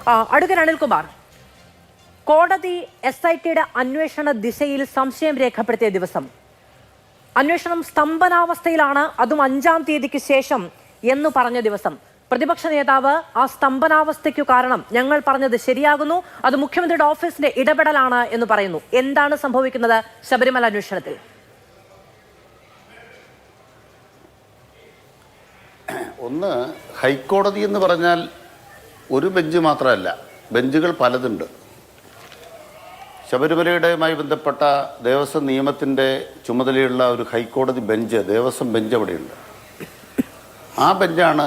Advocate Anilkumar, കോടതി SITയുടെ അന്വേഷണ ദിശയിൽ സംശയം രേഖപ്പെടുത്തിയ ദിവസം അന്വേഷണം സ്തംഭനാവസ്ഥയിലാണ്, അതും 5-ാം തീയതിക്ക് ശേഷം എന്ന് പറഞ്ഞ ദിവസം പ്രതിപക്ഷ നേതാവ് ആ സ്തംഭനാവസ്ഥയ്ക്കു കാരണം ഞങ്ങൾ പറഞ്ഞത് ശരിയാകുന്നു, അത് മുഖ്യമന്ത്രിയുടെ ഓഫീസിന്റെ ഇടപെടലാണ് എന്ന് പറയുന്നു. എന്താണ് സംഭവിക്കുന്നത് ശബരിമല അന്വേഷണത്തിൽ? ഒന്ന്, ഹൈക്കോടതി എന്ന് പറഞ്ഞാൽ ഒരു ബെഞ്ച് മാത്രമല്ല, ബെഞ്ചുകൾ പലതുണ്ട്. ശബരിമലയുടെയുമായി ബന്ധപ്പെട്ട ദേവസ്വം നിയമത്തിൻ്റെ ചുമതലയുള്ള ഒരു ഹൈക്കോടതി ബെഞ്ച്, ദേവസ്വം ബെഞ്ച് അവിടെയുണ്ട്. ആ ബെഞ്ചാണ്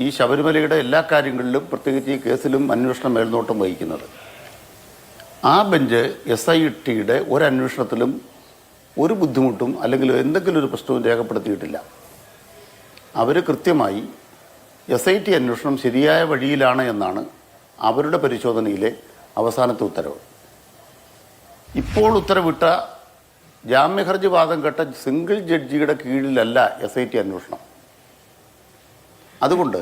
ഈ ശബരിമലയുടെ എല്ലാ കാര്യങ്ങളിലും, പ്രത്യേകിച്ച് ഈ കേസിലും അന്വേഷണം മേൽനോട്ടം വഹിക്കുന്നത്. ആ ബെഞ്ച് SITയുടെ ഒരു അന്വേഷണത്തിലും ഒരു ബുദ്ധിമുട്ടും അല്ലെങ്കിൽ എന്തെങ്കിലും ഒരു പ്രശ്നവും രേഖപ്പെടുത്തിയിട്ടില്ല. അവർ കൃത്യമായി SIT അന്വേഷണം ശരിയായ വഴിയിലാണ് എന്നാണ് അവരുടെ പരിശോധനയിലെ അവസാനത്തെ ഉത്തരവ്. ഇപ്പോൾ ഉത്തരവിട്ട ജാമ്യഹർജി വാദം കേട്ട സിംഗിൾ ജഡ്ജിയുടെ കീഴിലല്ല SIT അന്വേഷണം. അതുകൊണ്ട്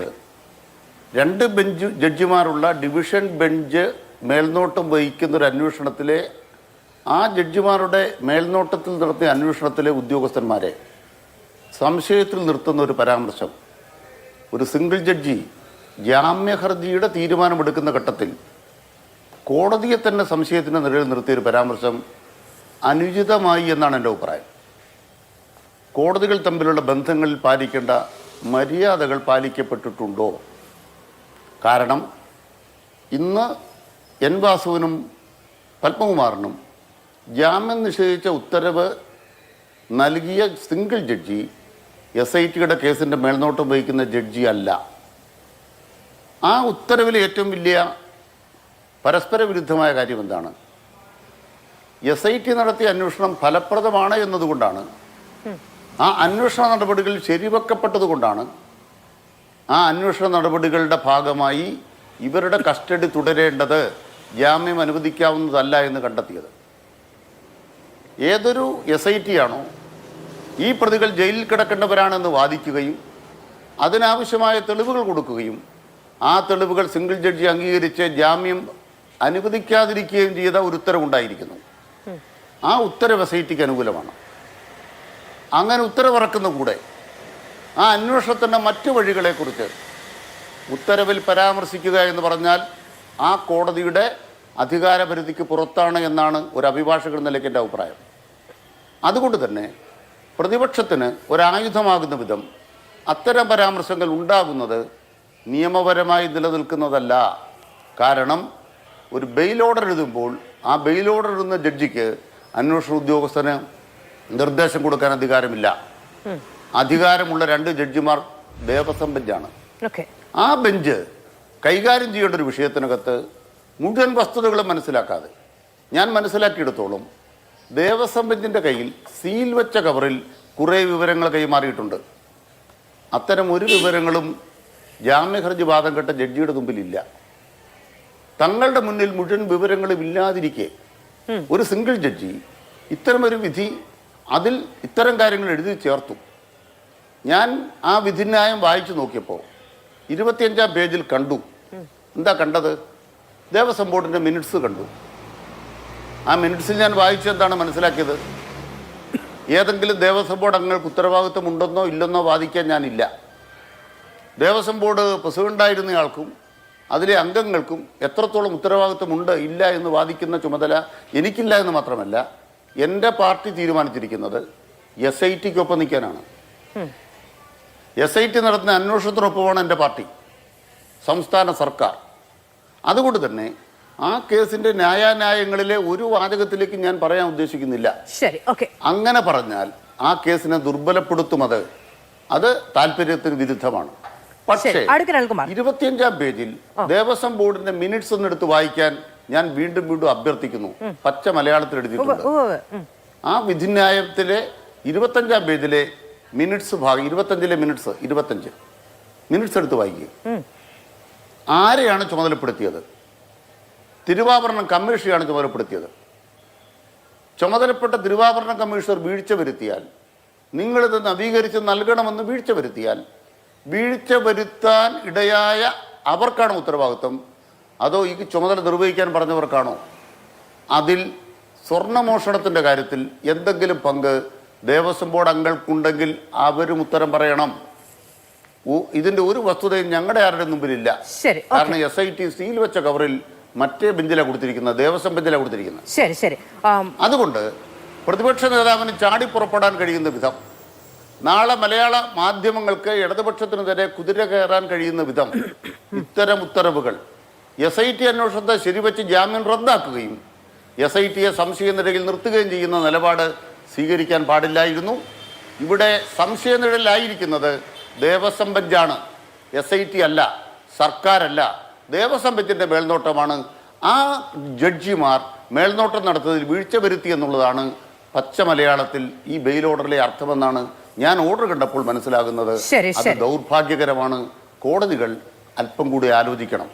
2 ജഡ്ജിമാരുള്ള ഡിവിഷൻ ബെഞ്ച് മേൽനോട്ടം വഹിക്കുന്നൊരു അന്വേഷണത്തിലെ ആ ജഡ്ജിമാരുടെ മേൽനോട്ടത്തിൽ നടത്തിയ അന്വേഷണത്തിലെ ഉദ്യോഗസ്ഥന്മാരെ സംശയത്തിൽ നിർത്തുന്ന ഒരു പരാമർശം ഒരു സിംഗിൾ ജഡ്ജി ജാമ്യഹർജിയുടെ തീരുമാനമെടുക്കുന്ന ഘട്ടത്തിൽ കോടതിയെ തന്നെ സംശയത്തിന് നിഴലിൽ നിർത്തിയൊരു പരാമർശം അനുചിതമായി എന്നാണ് എൻ്റെ അഭിപ്രായം. കോടതികൾ തമ്മിലുള്ള ബന്ധങ്ങളിൽ പാലിക്കേണ്ട മര്യാദകൾ പാലിക്കപ്പെട്ടിട്ടുണ്ടോ? കാരണം ഇന്ന് N. വാസുവിനും പത്മകുമാറിനും ജാമ്യം നിഷേധിച്ച ഉത്തരവ് നൽകിയ സിംഗിൾ ജഡ്ജി SITയുടെ കേസിൻ്റെ മേൽനോട്ടം വഹിക്കുന്ന ജഡ്ജി അല്ല. ആ ഉത്തരവിലെ ഏറ്റവും വലിയ പരസ്പര വിരുദ്ധമായ കാര്യം എന്താണ്? SIT നടത്തിയ അന്വേഷണം ഫലപ്രദമാണ് എന്നതുകൊണ്ടാണ്, ആ അന്വേഷണ നടപടികൾ ശരിവെക്കപ്പെട്ടതുകൊണ്ടാണ് ആ അന്വേഷണ നടപടികളുടെ ഭാഗമായി ഇവരുടെ കസ്റ്റഡി തുടരേണ്ടത് ജാമ്യം അനുവദിക്കാവുന്നതല്ല എന്ന് കണ്ടെത്തിയത്. ഏതൊരു SIT ആണോ ഈ പ്രതികൾ ജയിലിൽ കിടക്കേണ്ടവരാണെന്ന് വാദിക്കുകയും അതിനാവശ്യമായ തെളിവുകൾ കൊടുക്കുകയും ആ തെളിവുകൾ സിംഗിൾ ജഡ്ജി അംഗീകരിച്ച് ജാമ്യം അനുവദിക്കാതിരിക്കുകയും ചെയ്ത ഒരു ഉത്തരവുണ്ടായിരിക്കുന്നു. ആ ഉത്തരവ് SITക്ക് അനുകൂലമാണ്. അങ്ങനെ ഉത്തരവിറക്കുന്ന കൂടെ ആ അന്വേഷണത്തിൻ്റെ മറ്റു വഴികളെക്കുറിച്ച് ഉത്തരവിൽ പരാമർശിക്കുക എന്ന് പറഞ്ഞാൽ ആ കോടതിയുടെ അധികാരപരിധിക്ക് പുറത്താണ് എന്നാണ് ഒരു അഭിഭാഷകൻ നിലയ്ക്ക് എൻ്റെ അഭിപ്രായം. അതുകൊണ്ട് തന്നെ പ്രതിപക്ഷത്തിന് ഒരായുധമാകുന്ന വിധം അത്തരം പരാമർശങ്ങൾ ഉണ്ടാകുന്നത് നിയമപരമായി നിലനിൽക്കുന്നതല്ല. കാരണം ഒരു ബെയിൽ ഓർഡർ എഴുതുമ്പോൾ ആ ബെയിൽ ഓർഡർ എഴുതുന്ന ജഡ്ജിക്ക് അന്വേഷണ ഉദ്യോഗസ്ഥന് നിർദ്ദേശം കൊടുക്കാൻ അധികാരമില്ല. അധികാരമുള്ള 2 ജഡ്ജിമാർ ദേവസ്വം ബെഞ്ചാണ്. ആ ബെഞ്ച് കൈകാര്യം ചെയ്യേണ്ട ഒരു വിഷയത്തിനകത്ത് മുഴുവൻ വസ്തുതകളും മനസ്സിലാക്കാതെ, ഞാൻ മനസ്സിലാക്കിയെടുത്തോളം ദേവസ്വം ബെഞ്ചിൻ്റെ കയ്യിൽ സീൽ വെച്ച കവറിൽ കുറേ വിവരങ്ങൾ കൈമാറിയിട്ടുണ്ട്. അത്തരം ഒരു വിവരങ്ങളും ജാമ്യഹർജി വാദം കേട്ട ജഡ്ജിയുടെ മുമ്പിലില്ല. തങ്ങളുടെ മുന്നിൽ മുഴുവൻ വിവരങ്ങളും ഇല്ലാതിരിക്കെ ഒരു സിംഗിൾ ജഡ്ജി ഇത്തരമൊരു വിധി അതിൽ ഇത്തരം കാര്യങ്ങൾ എഴുതി ചേർത്തു. ഞാൻ ആ വിധിന്യായം വായിച്ചു നോക്കിയപ്പോൾ 25-ാം പേജിൽ കണ്ടു. എന്താ കണ്ടത്? ദേവസ്വം ബോർഡിൻ്റെ മിനിറ്റ്സ് കണ്ടു. ആ മിനിറ്റ്സിൽ ഞാൻ വായിച്ചു എന്താണ് മനസ്സിലാക്കിയത്? ഏതെങ്കിലും ദേവസ്വം ബോർഡ് അംഗങ്ങൾക്ക് ഉത്തരവാദിത്വം ഉണ്ടെന്നോ ഇല്ലെന്നോ വാദിക്കാൻ ഞാനില്ല. ദേവസ്വം ബോർഡ് പ്രസിഡൻ്റായിരുന്നയാൾക്കും അതിലെ അംഗങ്ങൾക്കും എത്രത്തോളം ഉത്തരവാദിത്വമുണ്ട് ഇല്ല എന്ന് വാദിക്കുന്ന ചുമതല എനിക്കില്ല എന്ന് മാത്രമല്ല, എൻ്റെ പാർട്ടി തീരുമാനിച്ചിരിക്കുന്നത് SITക്കൊപ്പം നിൽക്കാനാണ്. SIT നടത്തുന്ന അന്വേഷണത്തിനൊപ്പമാണ് എൻ്റെ പാർട്ടി, സംസ്ഥാന സർക്കാർ. അതുകൊണ്ട് തന്നെ ആ കേസിന്റെ ന്യായാന്യായങ്ങളിലെ ഒരു വാചകത്തിലേക്ക് ഞാൻ പറയാൻ ഉദ്ദേശിക്കുന്നില്ല. ശരി, ഓക്കേ. അങ്ങനെ പറഞ്ഞാൽ ആ കേസിനെ ദുർബലപ്പെടുത്തും. അത് താല്പര്യത്തിന് വിരുദ്ധമാണ്. പക്ഷേ 25-ാം പേജിൽ ദേവസ്വം ബോർഡിന്റെ മിനിറ്റ്സ് ഒന്നെടുത്ത് വായിക്കാൻ ഞാൻ വീണ്ടും അഭ്യർത്ഥിക്കുന്നു. പച്ച മലയാളത്തിൽ എഴുതിയിട്ടുണ്ട്. ആ വിധിന്യായത്തിലെ 25-ാം പേജിലെ മിനിറ്റ്സ് ഭാഗം, 25-ലെ മിനിറ്റ്സ് എടുത്ത് വായിക്കുക. ആരെയാണ് ചുമതലപ്പെടുത്തിയത്? തിരുവാഭരണം കമ്മീഷനെയാണ് ചുമതലപ്പെടുത്തിയത്. ചുമതലപ്പെട്ട തിരുവാഭരണ കമ്മീഷണർ വീഴ്ച വരുത്തിയാൽ, നിങ്ങളിത് നവീകരിച്ച് നൽകണമെന്ന് വീഴ്ച വരുത്തിയാൽ, വീഴ്ച വരുത്താൻ ഇടയായ അവർക്കാണ് ഉത്തരവാദിത്വം. അതോ ഈ ചുമതല നിർവഹിക്കാൻ പറഞ്ഞവർക്കാണോ? അതിൽ സ്വർണ്ണമോഷണത്തിൻ്റെ കാര്യത്തിൽ എന്തെങ്കിലും പങ്ക് ദേവസ്വം ബോർഡ് അംഗങ്ങൾക്കുണ്ടെങ്കിൽ അവരും ഉത്തരം പറയണം. ഇതിന്റെ ഒരു വസ്തുതയും ഞങ്ങളുടെ ആരുടെ മുമ്പിലില്ല. കാരണം SIT സീൽ വെച്ച കവറിൽ മറ്റേ ബെഞ്ചിലാണ് കൊടുത്തിരിക്കുന്നത്, ദേവസ്വം ബെഞ്ചിലാണ് കൊടുത്തിരിക്കുന്നത്. അതുകൊണ്ട് പ്രതിപക്ഷ നേതാവിന് ചാടി പുറപ്പെടാൻ കഴിയുന്ന വിധം, നാളെ മലയാള മാധ്യമങ്ങൾക്ക് ഇടതുപക്ഷത്തിനെതിരെ കുതിര കയറാൻ കഴിയുന്ന വിധം ഇത്തരം ഉത്തരവുകൾ SIT അന്വേഷണത്തെ ശരിവെച്ച് ജാമ്യം റദ്ദാക്കുകയും SITയെ സംശയനിഴലിൽ നിർത്തുകയും ചെയ്യുന്ന നിലപാട് സ്വീകരിക്കാൻ പാടില്ലായിരുന്നു. ഇവിടെ സംശയനിഴലിലായിരിക്കുന്നത് ദേവസ്വം ബെഞ്ചാണ്, SIT അല്ല, സർക്കാരല്ല. ദേവസ്വം ബെഞ്ചിന്റെ മേൽനോട്ടമാണ്. ആ ജഡ്ജിമാർ മേൽനോട്ടം നടത്തുന്നതിൽ വീഴ്ച വരുത്തി എന്നുള്ളതാണ് പച്ച മലയാളത്തിൽ ഈ ബെയിൽ ഓർഡറിലെ അർത്ഥമെന്നാണ് ഞാൻ ഓർഡർ കണ്ടപ്പോൾ മനസ്സിലാകുന്നത്. അത് ദൗർഭാഗ്യകരമാണ്. കോടതികൾ അല്പം കൂടി ആലോചിക്കണം.